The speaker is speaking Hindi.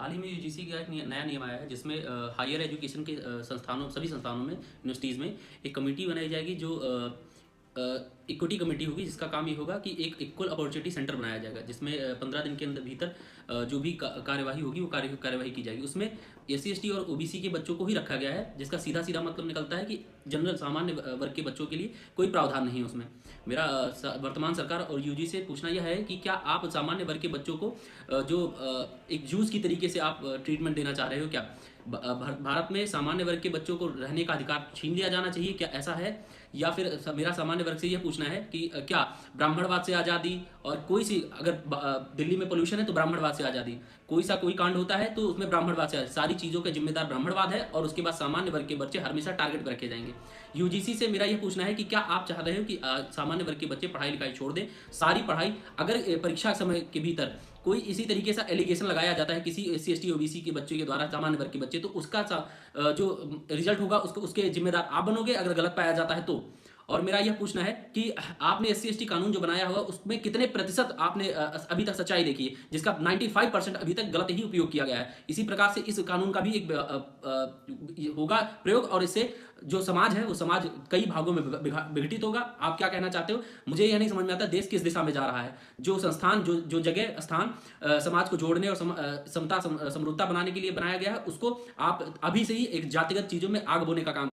हाल ही में यूजीसी का एक नया नियम आया है जिसमें हायर एजुकेशन के संस्थानों सभी संस्थानों में यूनिवर्सिटीज़ में एक कमेटी बनाई जाएगी जो इक्विटी कमेटी होगी जिसका काम ये होगा कि एक इक्वल अपॉर्चुनिटी सेंटर बनाया जाएगा जिसमें 15 दिन के अंदर भीतर जो भी कार्यवाही होगी वो कार्यवाही की जाएगी। उसमें SC ST और OBC के बच्चों को ही रखा गया है जिसका सीधा सीधा मतलब निकलता है कि जनरल सामान्य वर्ग के बच्चों के लिए कोई प्रावधान नहीं है उसमें। मेरा वर्तमान सरकार और यूजी से पूछना यह है कि क्या आप सामान्य वर्ग के बच्चों को जो एक जूस की तरीके से आप ट्रीटमेंट देना चाह रहे हो क्या? भारत में सामान्य वर्ग के बच्चों को रहने का अधिकार छीन लिया जाना चाहिए क्या ऐसा है? या फिर मेरा सामान्य वर्ग से यह पूछना है कि क्या ब्राह्मणवाद से आज़ादी और कोई सी अगर दिल्ली में पोल्यूशन है तो ब्राह्मणवाद से आज़ादी, कोई कांड होता है तो उसमें ब्राह्मणवाद से सारी चीज़ों के जिम्मेदार ब्राह्मणवाद है और उसके बाद सामान्य वर्ग के बच्चे हमेशा टारगेट पर रखे जाएंगे। यूजीसी से मेरा यह पूछना है कि क्या आप चाह रहे हो कि सामान्य वर्ग के बच्चे पढ़ाई लिखाई छोड़ दें, सारी पढ़ाई अगर परीक्षा समय के भीतर कोई इसी तरीके से एलिगेशन लगाया जाता है किसी SC ST OBC के बच्चों के द्वारा सामान्य वर्ग के बच्चे, तो उसका जो रिजल्ट होगा उसके जिम्मेदार आप बनोगे अगर गलत पाया जाता है तो। और मेरा यह पूछना है कि आपने SC ST कानून जो बनाया हुआ उसमें कितने प्रतिशत आपने अभी तक सच्चाई देखी है, जिसका 95% अभी तक गलत ही उपयोग किया गया है। इसी प्रकार से इस कानून का भी एक होगा प्रयोग और इससे जो समाज है वो समाज कई भागों में विघटित होगा। आप क्या कहना चाहते हो? मुझे यह नहीं समझ में आता देश किस दिशा में जा रहा है। जो संस्थान जो जगह स्थान समाज को जोड़ने और समता समृद्धता बनाने के लिए बनाया गया है उसको आप अभी से ही एक जातिगत चीजों में आग बोने का काम